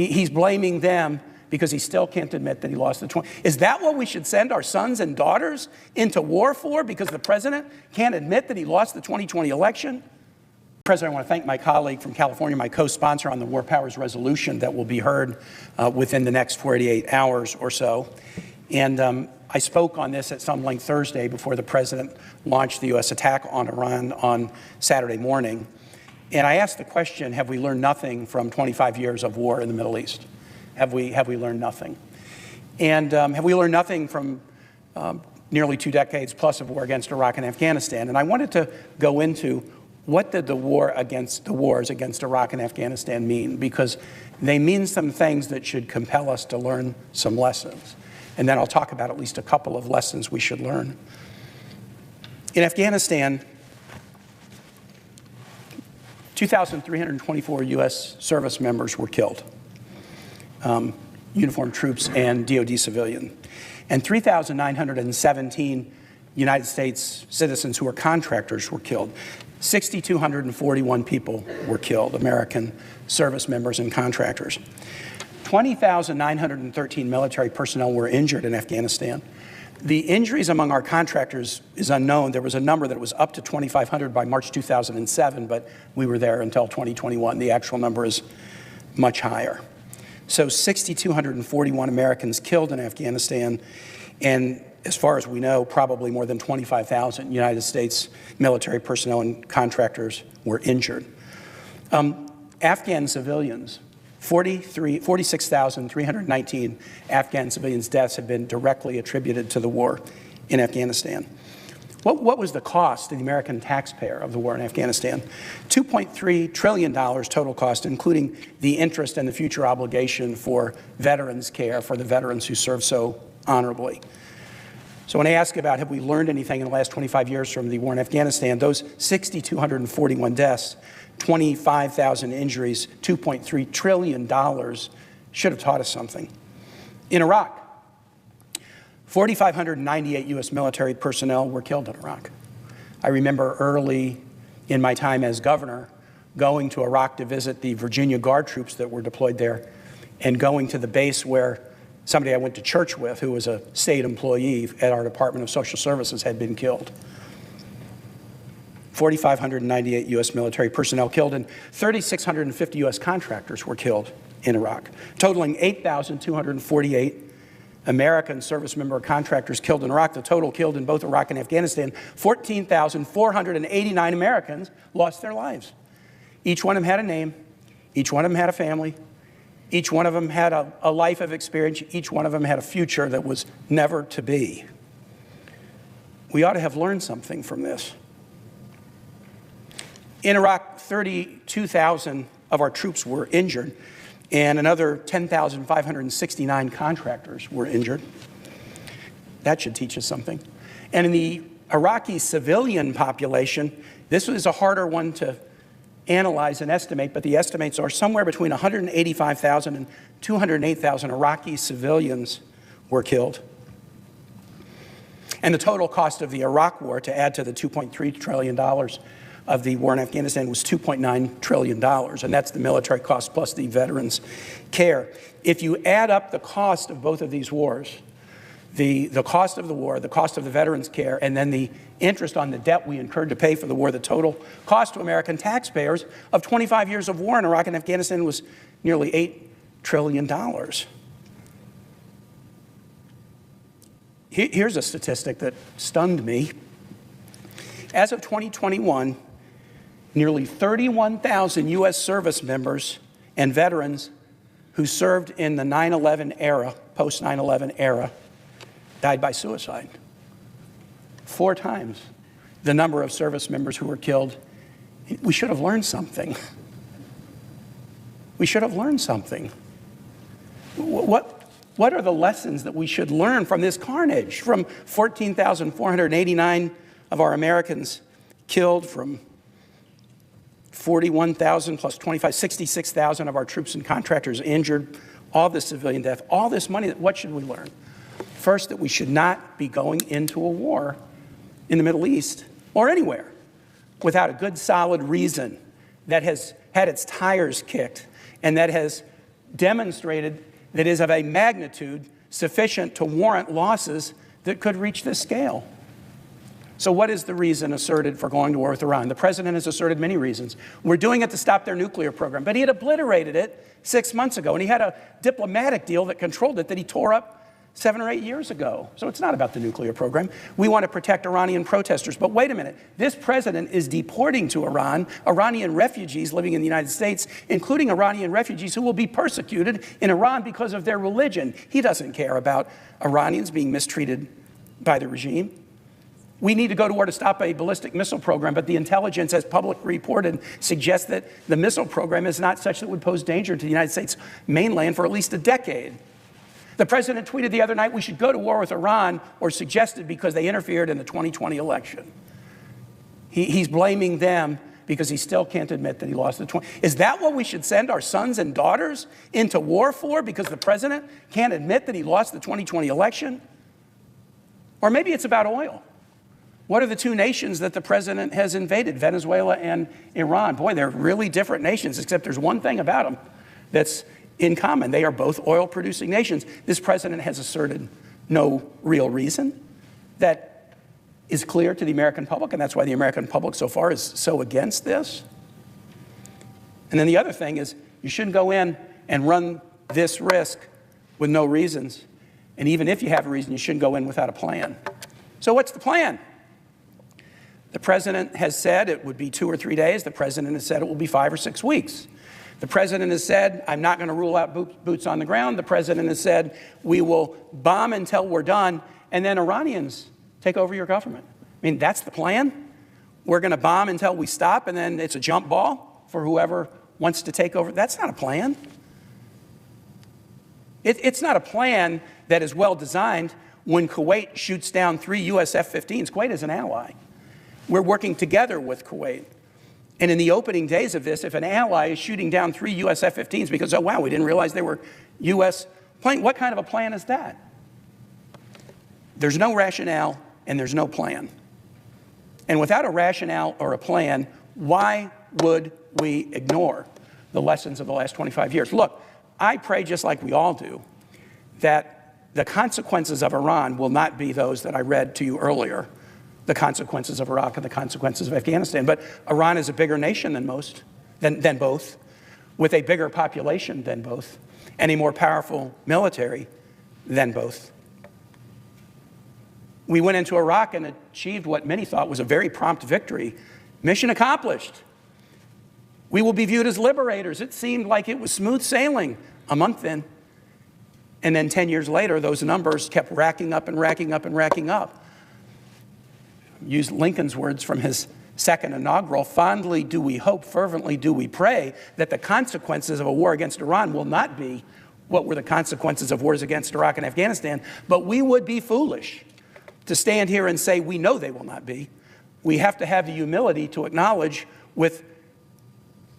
He's blaming them because he still can't admit that he lost the 20. Is that what we should send our sons and daughters into war for, because the president can't admit that he lost the 2020 election? President, I want to thank my colleague from California, my co-sponsor on the War Powers Resolution that will be heard within the next 48 hours or so. And I spoke on this at some length Thursday before the president launched the U.S. attack on Iran on Saturday morning. And I asked the question, have we learned nothing from 25 years of war in the Middle East? Have we learned nothing? And have we learned nothing from nearly 2 decades plus of war against Iraq and Afghanistan? And I wanted to go into what did the wars against Iraq and Afghanistan mean? Because they mean some things that should compel us to learn some lessons. And then I'll talk about at least a couple of lessons we should learn. In Afghanistan, 2,324 U.S. service members were killed, uniformed troops and DoD civilian, and 3,917 United States citizens who were contractors were killed. 6,241 people were killed, American service members and contractors. 20,913 military personnel were injured in Afghanistan. The injuries among our contractors is unknown. There was a number that was up to 2,500 by March 2007, but we were there until 2021. The actual number is much higher. So 6,241 Americans killed in Afghanistan, and as far as we know, probably more than 25,000 United States military personnel and contractors were injured. Afghan civilians, 46,319 Afghan civilians' deaths have been directly attributed to the war in Afghanistan. What was the cost to the American taxpayer of the war in Afghanistan? $2.3 trillion total cost, including the interest and the future obligation for veterans' care for the veterans who served so honorably. So when I ask about have we learned anything in the last 25 years from the war in Afghanistan, those 6,241 deaths, 25,000 injuries, $2.3 trillion should have taught us something. In Iraq, 4,598 U.S. military personnel were killed in Iraq. I remember early in my time as governor going to Iraq to visit the Virginia Guard troops that were deployed there and going to the base where somebody I went to church with, who was a state employee at our Department of Social Services, had been killed. 4,598 U.S. military personnel killed, and 3,650 U.S. contractors were killed in Iraq, totaling 8,248 American service member contractors killed in Iraq. The total killed in both Iraq and Afghanistan, 14,489 Americans lost their lives. Each one of them had a name. Each one of them had a family. Each one of them had a life of experience. Each one of them had a future that was never to be. We ought to have learned something from this. In Iraq, 32,000 of our troops were injured, and another 10,569 contractors were injured. That should teach us something. And in the Iraqi civilian population, this was a harder one to analyze and estimate, but the estimates are somewhere between 185,000 and 208,000 Iraqi civilians were killed. And the total cost of the Iraq war, to add to the $2.3 trillion of the war in Afghanistan, was $2.9 trillion, and that's the military cost plus the veterans' care. If you add up the cost of both of these wars, the cost of the war, the cost of the veterans' care, and then the interest on the debt we incurred to pay for the war, the total cost to American taxpayers of 25 years of war in Iraq and Afghanistan was nearly $8 trillion. Here's a statistic that stunned me. As of 2021, nearly 31,000 U.S. service members and veterans who served in the 9/11 era, post 9/11 era, died by suicide. 4 times the number of service members who were killed. We should have learned something. We should have learned something. What are the lessons that we should learn from this carnage? From 14,489 of our Americans killed, from 41,000 plus 25, 66,000 of our troops and contractors injured, all this civilian death, all this money. What should we learn? First, that we should not be going into a war in the Middle East or anywhere without a good, solid reason that has had its tires kicked and that has demonstrated that is of a magnitude sufficient to warrant losses that could reach this scale. So what is the reason asserted for going to war with Iran? The president has asserted many reasons. We're doing it to stop their nuclear program, but he had obliterated it 6 months ago, and he had a diplomatic deal that controlled it that he tore up 7 or 8 years ago. So it's not about the nuclear program. We want to protect Iranian protesters. But wait a minute. This president is deporting to Iran Iranian refugees living in the United States, including Iranian refugees who will be persecuted in Iran because of their religion. He doesn't care about Iranians being mistreated by the regime. We need to go to war to stop a ballistic missile program, but the intelligence, as publicly reported, suggests that the missile program is not such that would pose danger to the United States mainland for at least a decade. The president tweeted the other night we should go to war with Iran, or suggested, because they interfered in the 2020 election. He's blaming them because he still can't admit that he lost the 20. Is that what we should send our sons and daughters into war for, because the president can't admit that he lost the 2020 election? Or maybe it's about oil. What are the two nations that the president has invaded, Venezuela and Iran? Boy, they're really different nations, except there's one thing about them that's in common. They are both oil-producing nations. This president has asserted no real reason that is clear to the American public, and that's why the American public so far is so against this. And then the other thing is, you shouldn't go in and run this risk with no reasons. And even if you have a reason, you shouldn't go in without a plan. So what's the plan? The president has said it would be 2 or 3 days. The president has said it will be 5 or 6 weeks. The president has said, I'm not going to rule out boots on the ground. The president has said, we will bomb until we're done, and then Iranians take over your government. I mean, that's the plan? We're going to bomb until we stop, and then it's a jump ball for whoever wants to take over. That's not a plan. It's not a plan that is well designed when Kuwait shoots down 3 U.S. F-15s. Kuwait is an ally. We're working together with Kuwait. And in the opening days of this, if an ally is shooting down 3 U.S. F-15s because, oh, wow, we didn't realize they were U.S. planes, what kind of a plan is that? There's no rationale and there's no plan. And without a rationale or a plan, why would we ignore the lessons of the last 25 years? Look, I pray, just like we all do, that the consequences of Iran will not be those that I read to you earlier, the consequences of Iraq and the consequences of Afghanistan. But Iran is a bigger nation than both, with a bigger population than both, and a more powerful military than both. We went into Iraq and achieved what many thought was a very prompt victory. Mission accomplished. We will be viewed as liberators. It seemed like it was smooth sailing a month in. And then 10 years later, those numbers kept racking up and racking up and racking up. Use Lincoln's words from his second inaugural, fondly do we hope, fervently do we pray, that the consequences of a war against Iran will not be what were the consequences of wars against Iraq and Afghanistan, but we would be foolish to stand here and say we know they will not be. We have to have the humility to acknowledge, with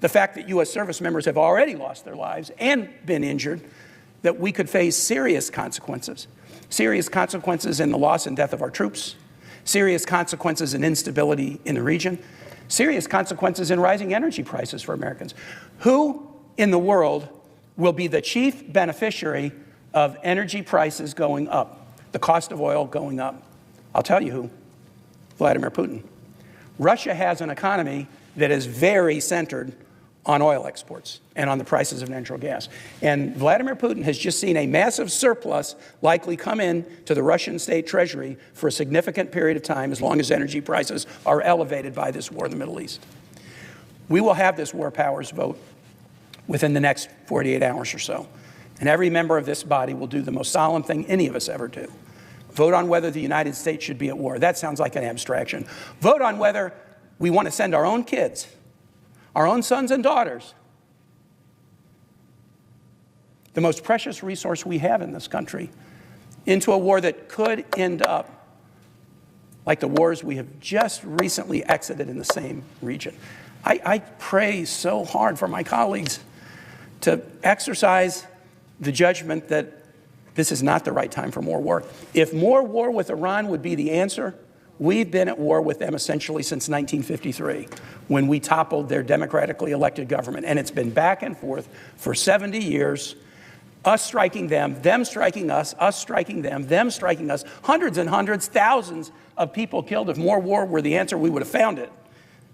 the fact that U.S. service members have already lost their lives and been injured, that we could face serious consequences in the loss and death of our troops, serious consequences in instability in the region, serious consequences in rising energy prices for Americans. Who in the world will be the chief beneficiary of energy prices going up, the cost of oil going up? I'll tell you who: Vladimir Putin. Russia has an economy that is very centered on oil exports and on the prices of natural gas. And Vladimir Putin has just seen a massive surplus likely come in to the Russian state treasury for a significant period of time, as long as energy prices are elevated by this war in the Middle East. We will have this war powers vote within the next 48 hours or so. And every member of this body will do the most solemn thing any of us ever do: vote on whether the United States should be at war. That sounds like an abstraction. Vote on whether we want to send our own kids, our own sons and daughters, the most precious resource we have in this country, into a war that could end up like the wars we have just recently exited in the same region. I pray so hard for my colleagues to exercise the judgment that this is not the right time for more war. If more war with Iran would be the answer, we've been at war with them essentially since 1953, when we toppled their democratically elected government. And it's been back and forth for 70 years us striking them striking us striking them striking us, hundreds and hundreds, thousands of people killed. If more war were the answer, we would have found it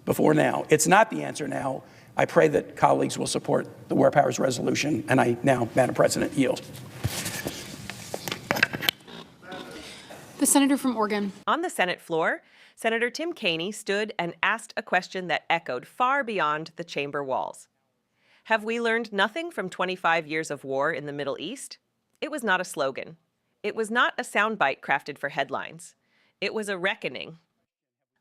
before now. It's not the answer now. I pray that colleagues will support the War Powers Resolution, and I now, Madam President, yield. The senator from Oregon. On the Senate floor, Senator Tim Kaine stood and asked a question that echoed far beyond the chamber walls. Have we learned nothing from 25 years of war in the Middle East? It was not a slogan. It was not a soundbite crafted for headlines. It was a reckoning,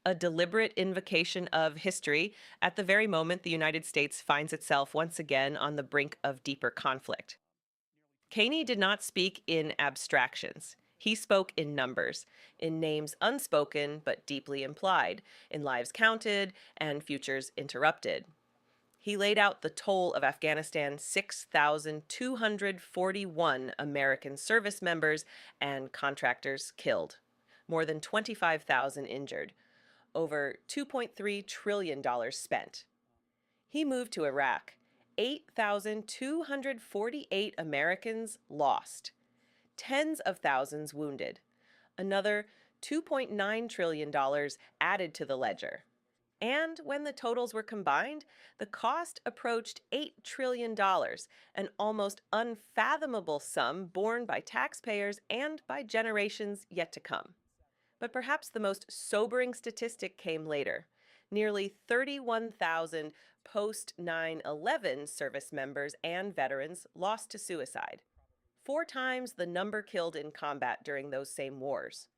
a deliberate invocation of history at the very moment the United States finds itself once again on the brink of deeper conflict. Kaine did not speak in abstractions. He spoke in numbers, in names unspoken but deeply implied, in lives counted and futures interrupted. He laid out the toll of Afghanistan's 6,241 American service members and contractors killed, more than 25,000 injured, over $2.3 trillion spent. He moved to Iraq, 8,248 Americans lost, tens of thousands wounded, another $2.9 trillion added to the ledger. And when the totals were combined, the cost approached $8 trillion, an almost unfathomable sum borne by taxpayers and by generations yet to come. But perhaps the most sobering statistic came later. Nearly 31,000 post-9/11 service members and veterans lost to suicide, 4 times the number killed in combat during those same wars.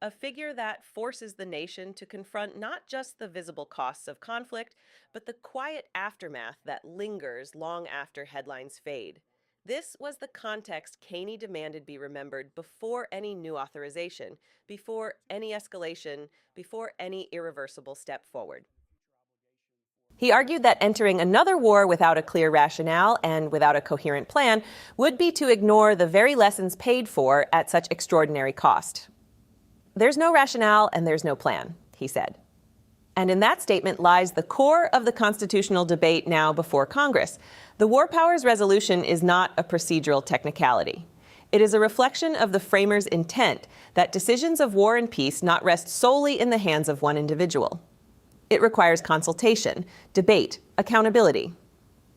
A figure that forces the nation to confront not just the visible costs of conflict, but the quiet aftermath that lingers long after headlines fade. This was the context Kaine demanded be remembered before any new authorization, before any escalation, before any irreversible step forward. He argued that entering another war without a clear rationale and without a coherent plan would be to ignore the very lessons paid for at such extraordinary cost. There's no rationale and there's no plan, he said. And in that statement lies the core of the constitutional debate now before Congress. The War Powers Resolution is not a procedural technicality. It is a reflection of the framers' intent that decisions of war and peace not rest solely in the hands of one individual. It requires consultation, debate, accountability.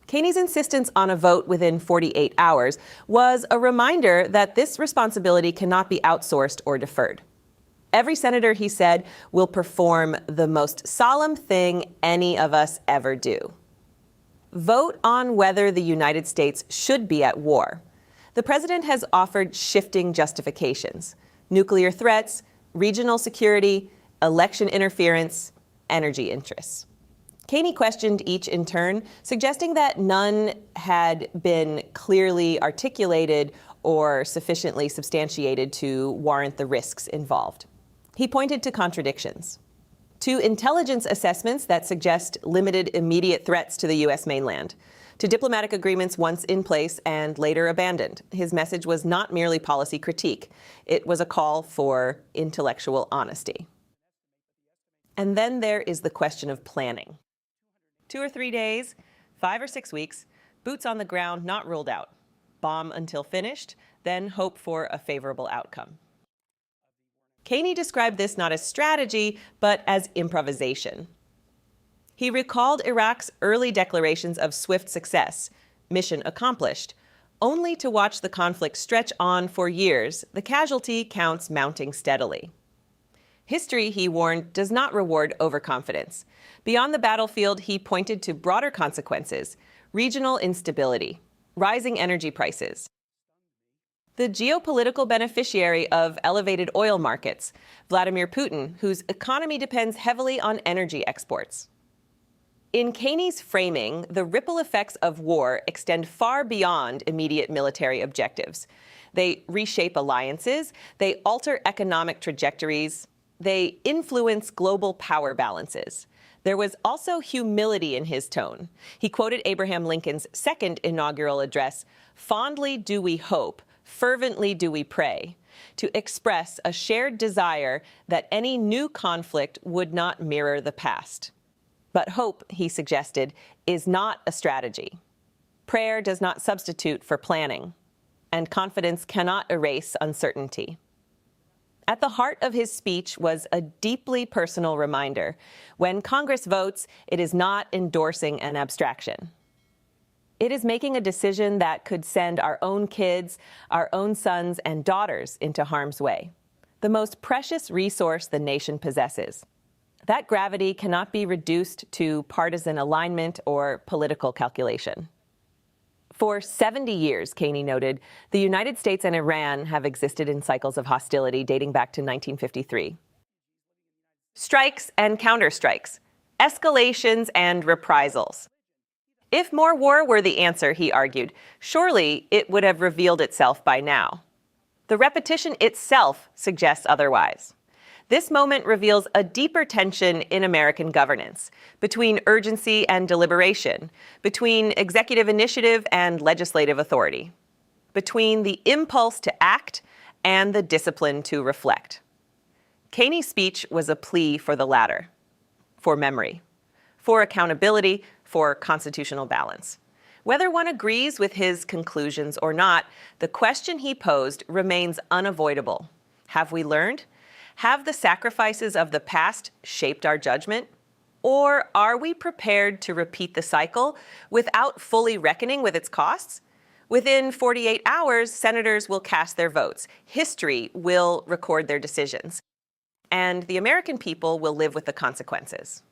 Kaine's insistence on a vote within 48 hours was a reminder that this responsibility cannot be outsourced or deferred. Every senator, he said, will perform the most solemn thing any of us ever do. Vote on whether the United States should be at war. The president has offered shifting justifications: nuclear threats, regional security, election interference, energy interests. Kaine questioned each in turn, suggesting that none had been clearly articulated or sufficiently substantiated to warrant the risks involved. He pointed to contradictions, to intelligence assessments that suggest limited immediate threats to the U.S. mainland, to diplomatic agreements once in place and later abandoned. His message was not merely policy critique. It was a call for intellectual honesty. And then there is the question of planning. 2 or 3 days, 5 or 6 weeks, boots on the ground not ruled out. Bomb until finished, then hope for a favorable outcome. Kaine described this not as strategy, but as improvisation. He recalled Iraq's early declarations of swift success, mission accomplished, only to watch the conflict stretch on for years, the casualty counts mounting steadily. History, he warned, does not reward overconfidence. Beyond the battlefield, he pointed to broader consequences: regional instability, rising energy prices, the geopolitical beneficiary of elevated oil markets, Vladimir Putin, whose economy depends heavily on energy exports. In Kaine's framing, the ripple effects of war extend far beyond immediate military objectives. They reshape alliances, they alter economic trajectories, they influence global power balances. There was also humility in his tone. He quoted Abraham Lincoln's second inaugural address, "Fondly do we hope, fervently do we pray," to express a shared desire that any new conflict would not mirror the past. But hope, he suggested, is not a strategy. Prayer does not substitute for planning. and confidence cannot erase uncertainty. At the heart of his speech was a deeply personal reminder. When Congress votes, it is not endorsing an abstraction. It is making a decision that could send our own kids, our own sons and daughters into harm's way, the most precious resource the nation possesses. That gravity cannot be reduced to partisan alignment or political calculation. For 70 years, Kaine noted, the United States and Iran have existed in cycles of hostility dating back to 1953. Strikes and counterstrikes, escalations and reprisals. If more war were the answer, he argued, surely it would have revealed itself by now. The repetition itself suggests otherwise. This moment reveals a deeper tension in American governance, between urgency and deliberation, between executive initiative and legislative authority, between the impulse to act and the discipline to reflect. Kaine's speech was a plea for the latter, for memory, for accountability, for constitutional balance. Whether one agrees with his conclusions or not, the question he posed remains unavoidable. Have we learned? Have the sacrifices of the past shaped our judgment? Or are we prepared to repeat the cycle without fully reckoning with its costs? Within 48 hours, senators will cast their votes. History will record their decisions. And the American people will live with the consequences.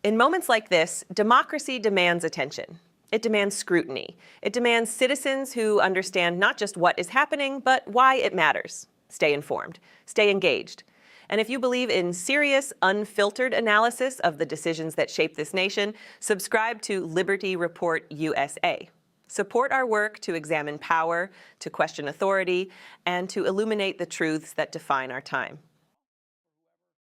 In moments like this, democracy demands attention. It demands scrutiny. It demands citizens who understand not just what is happening, but why it matters. Stay informed, stay engaged. And if you believe in serious, unfiltered analysis of the decisions that shape this nation, subscribe to Liberty Report USA. Support our work to examine power, to question authority, and to illuminate the truths that define our time.